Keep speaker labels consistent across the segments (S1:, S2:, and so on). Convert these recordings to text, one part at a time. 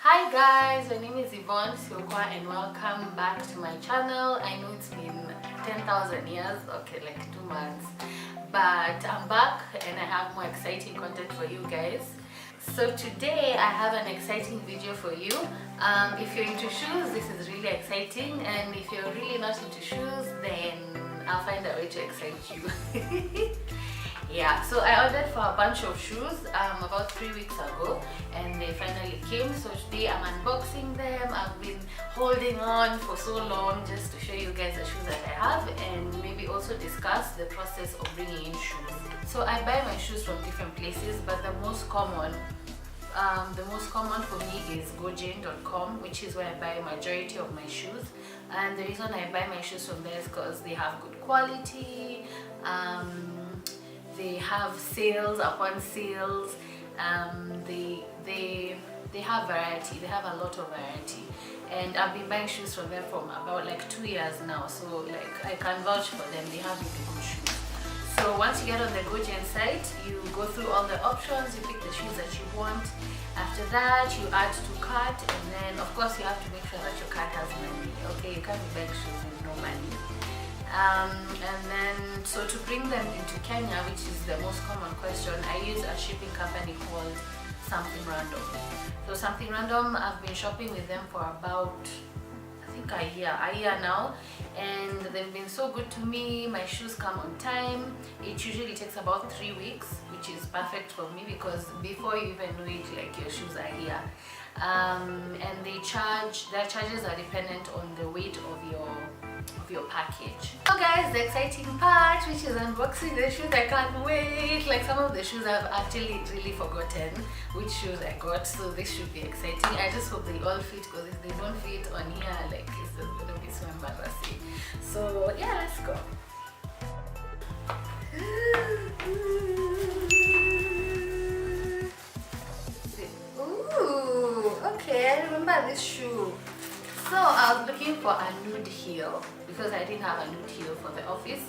S1: Hi guys, my name is Yvonne Siokwa and welcome back to my channel. I know it's been 10,000 years, okay, like 2 months, but I'm back and I have more exciting content for you guys. So today I have an exciting video for you. If you're into shoes, this is really exciting, and if you're really not into shoes, then I'll find a way to excite you. Yeah, so I ordered for a bunch of shoes about 3 weeks ago and they finally came. So today I'm unboxing them. I've been holding on for so long just to show you guys the shoes that I have and maybe also discuss the process of bringing in shoes. So I buy my shoes from different places, but the most common for me is gojane.com, which is where I buy majority of my shoes. And the reason I buy my shoes from there is because they have good quality. They have sales upon sales. They have variety. They have a lot of variety, and I've been buying shoes from them for about like 2 years now. So like I can vouch for them. They have really good shoes. So once you get on the Gojane site, you go through all the options. You pick the shoes that you want. After that, you add to cart, and then of course you have to make sure that your cart has money. Okay, you can't be buying shoes with no money. And then, so to bring them into Kenya, which is the most common question, I use a shipping company called Something Random. So Something Random, I've been shopping with them for about, I think a year now, and they've been so good to me. My shoes come on time. It usually takes about 3 weeks, which is perfect for me because before you even know it, like your shoes are here. And their charges are dependent on the weight of your package. So guys, the exciting part, which is unboxing the shoes. I can't wait. Like some of the shoes I've actually really forgotten which shoes I got, so this should be exciting. I just hope they all fit, because if they don't fit on here, like it's gonna be so embarrassing. So yeah, let's go. Ooh, okay, I remember this shoe. So I was looking for a nude heel because I didn't have a nude heel for the office,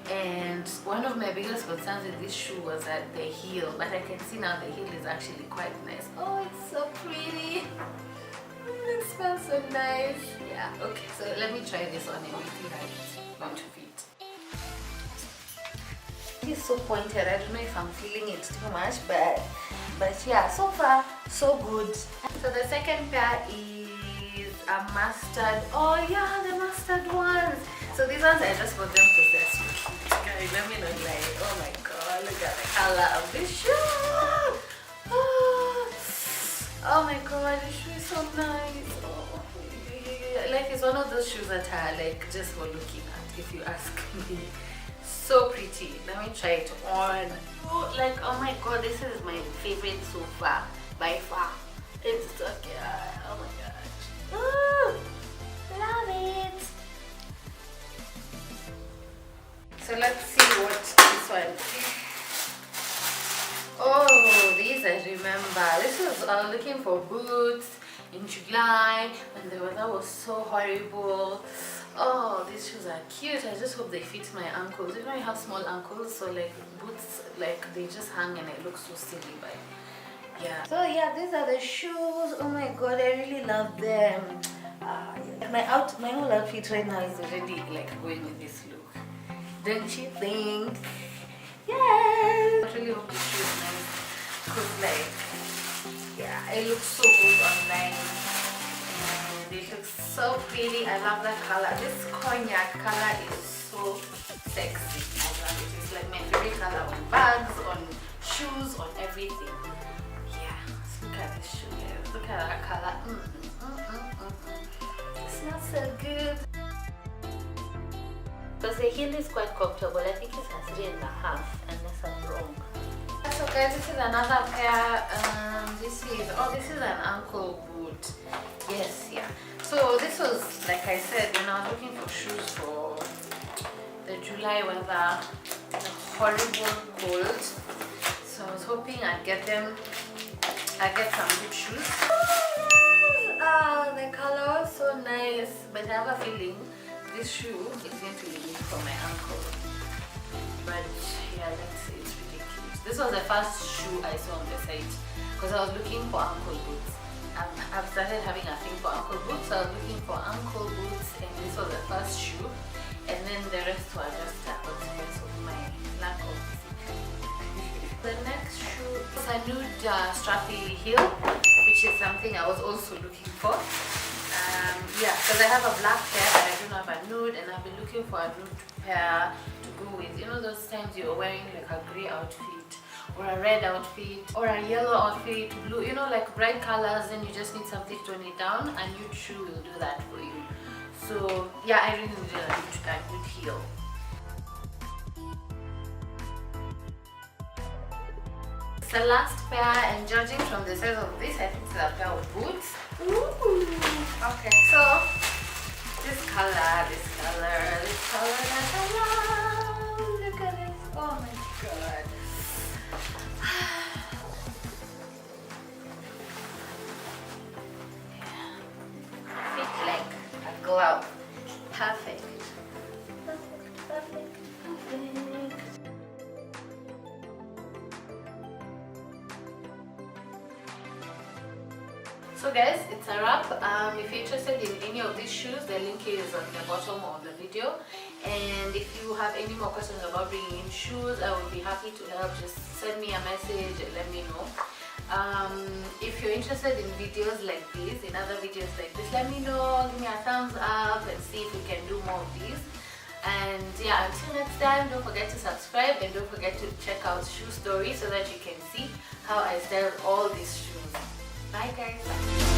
S1: and one of my biggest concerns with this shoe was that the heel, but I can see now the heel is actually quite nice. Oh, it's so pretty. It smells so nice. Yeah, okay, so let me try this on and we see how it's going to fit. It's so pointed. I don't know if I'm feeling it too much, but yeah, so far so good. So the second pair is a mustard. Oh yeah, the mustard ones. So these ones I just bought them because they're so cute. Guys, let me not lie. Oh my god, look at the color of this shoe. Oh my god, this shoe is so nice. Oh, like it's one of those shoes that are like just for looking at, if you ask me. So pretty. Let me try it on. Oh, like, oh my god, this is my favorite so far, by far. It's so cute. Oh my god. Ooh, love it. So let's see what this one. Oh, these I remember. I was looking for boots in July when the weather was so horrible. Oh, these shoes are cute. I just hope they fit my ankles. You know, I have small ankles, so like boots, like they just hang and it looks so silly, but yeah. So yeah, these are the shoes. Oh my god, I really love them. My whole outfit right now is already like going with this look. Don't you think? Yes. I really hope this shoe is nice, because like, yeah, it looks so good online. And it looks so pretty. I love that color. This cognac color is so sexy. I love it. It's like my favorite color on bags, on shoes, on everything. Look at this shoe, guys. Look at that color. It smells so good. Because the heel is quite comfortable. I think it's a 3.5, unless I'm wrong. So guys, this is another pair. This is an ankle boot. Yes, yeah. So this was, like I said, when I was looking for shoes for the July weather, the horrible cold. So I was hoping I'd get them. I get some good shoes. Oh, the color was so nice, but I have a feeling this shoe is going to be good for my ankle. But yeah, let's see, it's really cute. This was the first shoe I saw on the site because I was looking for ankle boots. I've started having a thing for ankle boots. So I was looking for ankle boots, and this was the first shoe, and then the rest were just a consequence of my lack of discipline. The next shoe is a nude strappy heel, which is something I was also looking for. Yeah, because I have a black pair but I don't have a nude, and I've been looking for a nude pair to go with. You know those times you're wearing like a grey outfit or a red outfit or a yellow outfit, blue, you know, like bright colors, and you just need something to tone it down, and nude shoe will do that for you. So yeah, I really needed a nude heel. It's the last pair, and judging from the size of this, I think it's a pair of boots. Ooh. Okay, so this color that I love. Look at this. Oh my god. Fit like a glove. Perfect. Perfect. So guys, it's a wrap. If you're interested in any of these shoes, the link is on the bottom of the video. And if you have any more questions about bringing in shoes, I will be happy to help. Just send me a message and let me know. If you're interested in videos like this, in other videos like this, let me know, give me a thumbs up and see if we can do more of these. And yeah, until next time, don't forget to subscribe and don't forget to check out Shoe Story so that you can see how I style all these shoes. Bye guys.